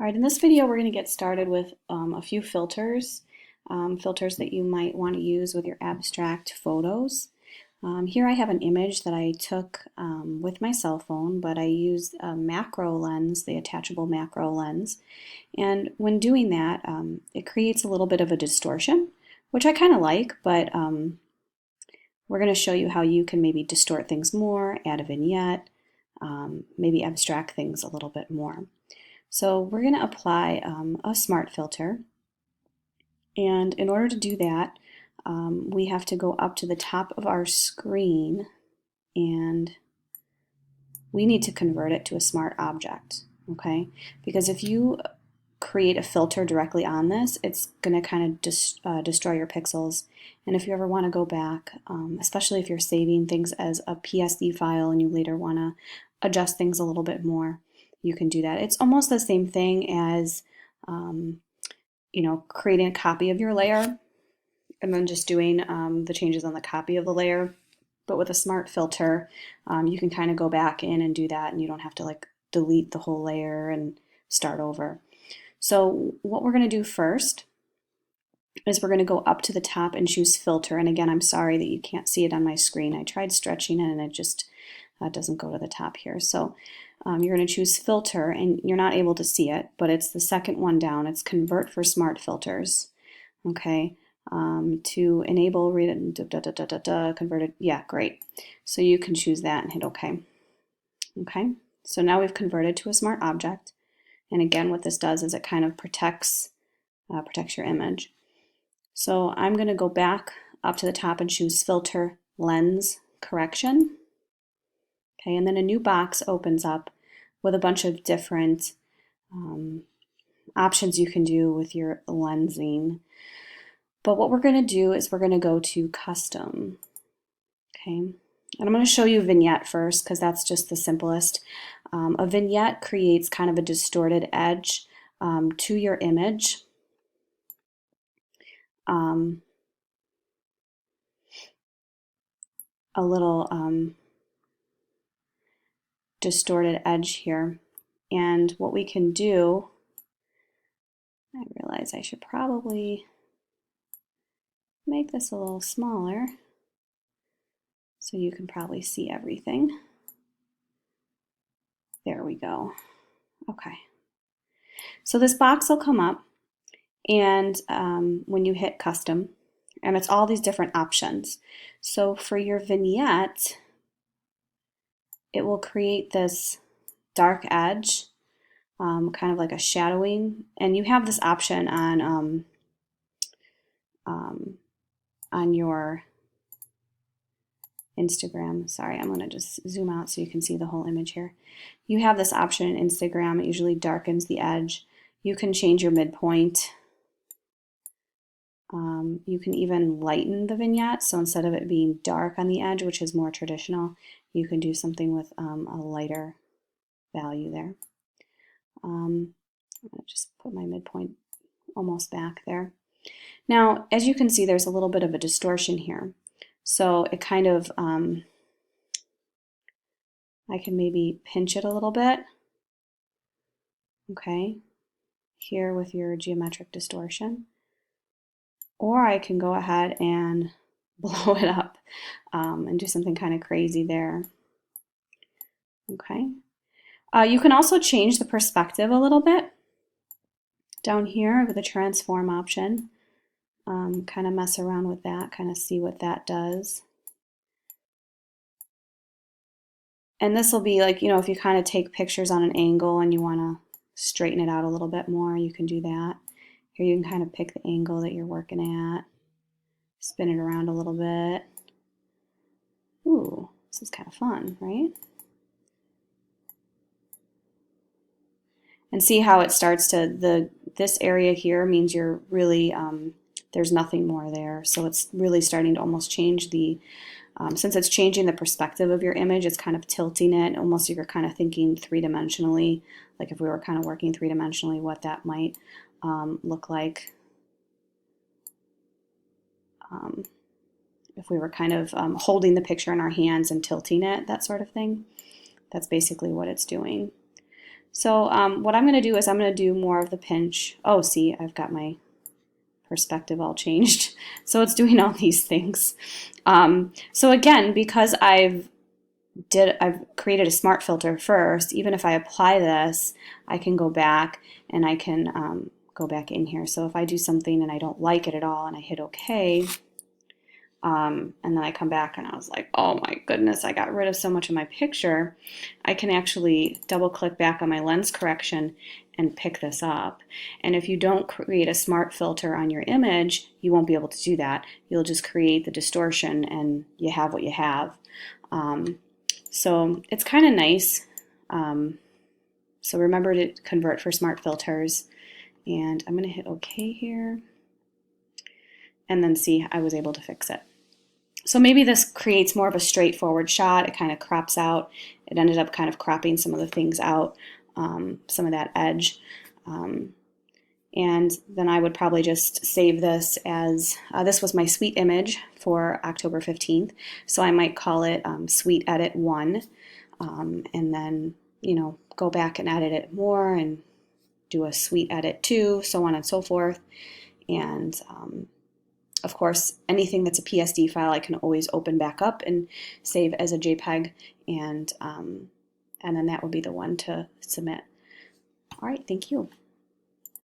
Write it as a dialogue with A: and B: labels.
A: All right, in this video, we're going to get started with a few filters, filters that you might want to use with your abstract photos. Here I have an image that I took with my cell phone, but I used a macro lens, the attachable macro lens. And when doing that, it creates a little bit of a distortion, which I kind of like, but we're going to show you how you can maybe distort things more, add a vignette, maybe abstract things a little bit more. So we're going to apply a smart filter, and in order to do that, we have to go up to the top of our screen and we need to convert it to a smart object, okay? Because if you create a filter directly on this, it's going to kind of destroy your pixels. And if you ever want to go back, especially if you're saving things as a PSD file and you later want to adjust things a little bit more, you can do that. It's almost the same thing as creating a copy of your layer and then just doing the changes on the copy of the layer. But with a smart filter, you can kind of go back in and do that, and you don't have to like delete the whole layer and start over. So what we're going to do first is we're going to go up to the top and choose filter. And again, I'm sorry that you can't see it on my screen. I tried stretching it and it just doesn't go to the top here. So you're going to choose filter, and you're not able to see it, but it's the second one down. It's convert for smart filters. Okay, to enable converted. Yeah, great. So you can choose that and hit OK. Okay, so now we've converted to a smart object. And again, what this does is it kind of protects your image. So I'm going to go back up to the top and choose filter lens correction. Okay, and then a new box opens up with a bunch of different options you can do with your lensing. But what we're going to do is we're going to go to custom. Okay, and I'm going to show you vignette first because that's just the simplest. A vignette creates kind of a distorted edge to your image. A little distorted edge here. And what we can do, I realize I should probably make this a little smaller so you can probably see everything. There we go. Okay. So this box will come up, and when you hit custom, and it's all these different options. So for your vignette, it will create this dark edge, kind of like a shadowing, and you have this option on your Instagram. Sorry, I'm going to just zoom out so you can see the whole image here. You have this option in Instagram. It usually darkens the edge. You can change your midpoint. You can even lighten the vignette. So instead of it being dark on the edge, which is more traditional, you can do something with a lighter value there. I'm going to just put my midpoint almost back there. Now, as you can see, there's a little bit of a distortion here. So it kind of, I can maybe pinch it a little bit. Okay, here with your geometric distortion. Or I can go ahead and blow it up and do something kind of crazy there. Okay. You can also change the perspective a little bit down here with the transform option. Kind of mess around with that, kind of see what that does. And this will be like, if you kind of take pictures on an angle and you want to straighten it out a little bit more, you can do that. Here you can kind of pick the angle that you're working at, spin it around a little bit. Ooh, this is kind of fun, right? And see how it starts to, this area here means you're really, there's nothing more there. So it's really starting to almost change the, since it's changing the perspective of your image, it's kind of tilting it, almost you're kind of thinking three-dimensionally, like if we were kind of working three-dimensionally, what that might look like. If we were kind of holding the picture in our hands and tilting it, that sort of thing. That's basically what it's doing. So what I'm going to do is I'm going to do more of the pinch. Oh, see, I've got my perspective all changed. So it's doing all these things. So again, because I've created a smart filter first, even if I apply this, I can go back and I can go back in here. So if I do something and I don't like it at all and I hit OK, and then I come back and I was like, oh my goodness, I got rid of so much of my picture, I can actually double click back on my lens correction and pick this up. And if you don't create a smart filter on your image, you won't be able to do that. You'll just create the distortion and you have what you have. So it's kind of nice. So remember to convert for smart filters. And I'm going to hit OK here. And then see, I was able to fix it. So maybe this creates more of a straightforward shot. It kind of crops out. It ended up kind of cropping some of the things out, some of that edge. And then I would probably just save this as, this was my suite image for October 15th. So I might call it Suite Edit 1. And then, go back and edit it more and do a Suite Edit 2, so on and so forth. And of course, anything that's a PSD file I can always open back up and save as a JPEG, and then that would be the one to submit. All right, thank you.